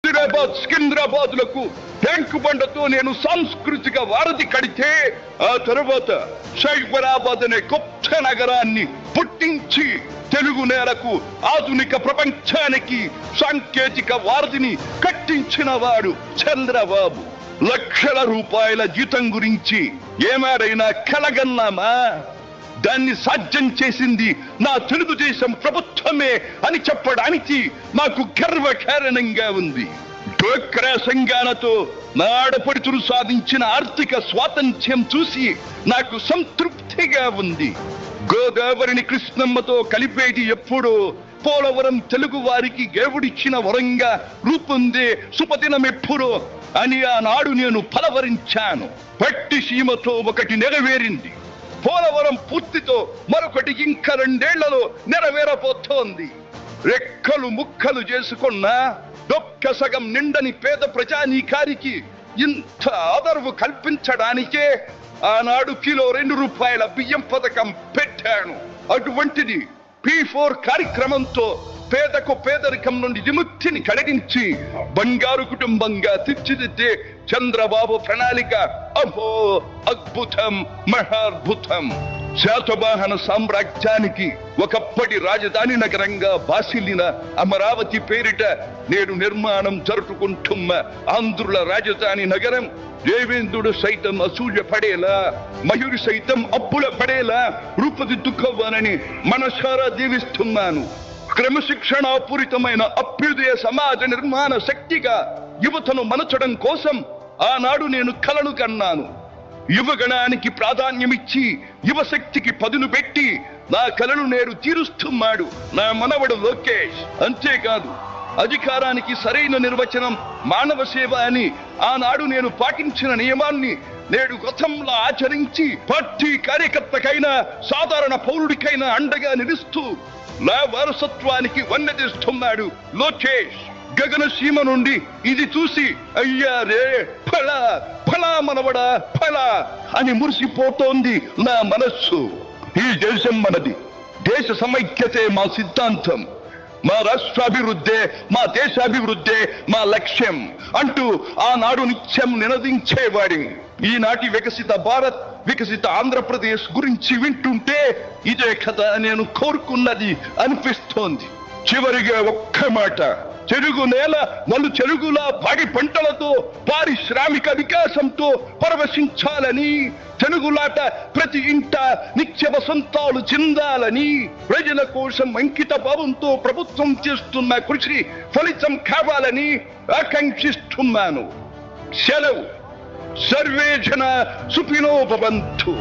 Hyderabad సికింద్రాబాద్లకు tank బండతో నేను సాంస్కృతిక వారధి కడితే, ఆ తర్వాత సైబరాబాద్ అనే కొత్త నగరాన్ని పుట్టించి తెలుగు నేలకు ఆధునిక ప్రపంచానికి సాంకేతిక వారధిని కట్టించిన వాడు చంద్రబాబు. లక్షల రూపాయల జీతం గురించి ఏమారైనా కలగన్నామా? దాన్ని సాధ్యం చేసింది నా తెలుగుదేశం ప్రభుత్వమే అని చెప్పడానికి నాకు గర్వకారణంగా ఉంది. డ్వాక్రా సంఘాలతో నా ఆడపడుచులు సాధించిన ఆర్థిక స్వాతంత్ర్యం చూసి నాకు సంతృప్తిగా ఉంది. గోదావరిని కృష్ణమ్మతో కలిపేది ఎప్పుడో పోలవరం తెలుగు వారికి దేవుడిచ్చిన వరంగా రూపొందే శుభదినం ఎప్పుడో అని ఆనాడు నేను పలవరించాను. పట్టిసీమతో ఒకటి నెరవేరింది. పోలవరం పూర్తితో మరొకటి ఇంకా 2 ఏళ్లలో నెరవేరబోతోంది. రెక్కలు ముక్కలు చేసుకున్న డొక్క సగం నిండని పేద ప్రజానీకారికి ఇంత ఆదరవు కల్పించడానికే ఆనాడు కిలో 2 రూపాయల బియ్యం పథకం పెట్టాను. అటువంటిది P4 కార్యక్రమంతో పేదకు పేదరికం నుండి విముక్తిని కలిగించి బంగారు కుటుంబంగా తీర్చిదిద్దే చంద్రబాబు ప్రణాళిక అహో అద్భుతం, మహాద్భుతం. శాతవాహన సామ్రాజ్యానికి ఒకప్పటి రాజధాని నగరంగా బాసిల్లిన అమరావతి పేరిట నేడు నిర్మాణం జరుపుకుంటున్న ఆంధ్రుల రాజధాని నగరం దేవేంద్రుడు సైతం అసూయ పడేలా, మయూరి సైతం అప్పుల పడేలా రూపుదిద్దుకోవాలని మనసారా దీవిస్తున్నాను. క్రమశిక్షణాపూరితమైన అభ్యుదయ సమాజ నిర్మాణ శక్తిగా యువతను మలచడం కోసం ఆనాడు నేను కలను కన్నాను. యువగణానికి ప్రాధాన్యమిచ్చి యువశక్తికి పదును పెట్టి నా కలను నేడు తీరుస్తున్నాడు నా మనవడు లోకేష్. అంతేకాదు, అధికారానికి సరైన నిర్వచనం మానవ సేవ అని ఆనాడు నేను పాటించిన నియమాన్ని నేడు గతంలో ఆచరించి పార్టీ కార్యకర్తకైనా సాధారణ పౌరుడికైనా అండగా నిలుస్తూ నా వారసత్వానికి వన్నెదిస్తున్నాడు లోకేష్. గగనసీమ నుండి ఇది చూసి అయ్యారే ఫలా ఫలా మనవడా ఫలా అని మురిసిపోతోంది నా మనస్సు. ఈ దేశం మనది, దేశ సమైక్యతే మా సిద్ధాంతం, మా రాష్ట్రాభివృద్ధే మా దేశాభివృద్ధే మా లక్ష్యం అంటూ ఆనాడు నిత్యం నినదించేవాడి. ఈనాటి వికసిత భారత్, వికసిత ఆంధ్రప్రదేశ్ గురించి వింటుంటే ఇదే కదా నేను కోరుకున్నది అనిపిస్తోంది. చివరిగా ఒక్క మాట, చెరుగు నేల నలు చెరుగుల పాడి పంటలతో పారిశ్రామిక వికాసంతో పరవశించాలని, తెలుగులాట ప్రతి ఇంట నిత్య వసంతాలు చెందాలని, ప్రజల కోసం అంకిత భావంతో ప్రభుత్వం చేస్తున్న కృషి ఫలితం కావాలని ఆకాంక్షిస్తున్నాను. సెలవు. సర్వే జన సుఖినో భవంతు.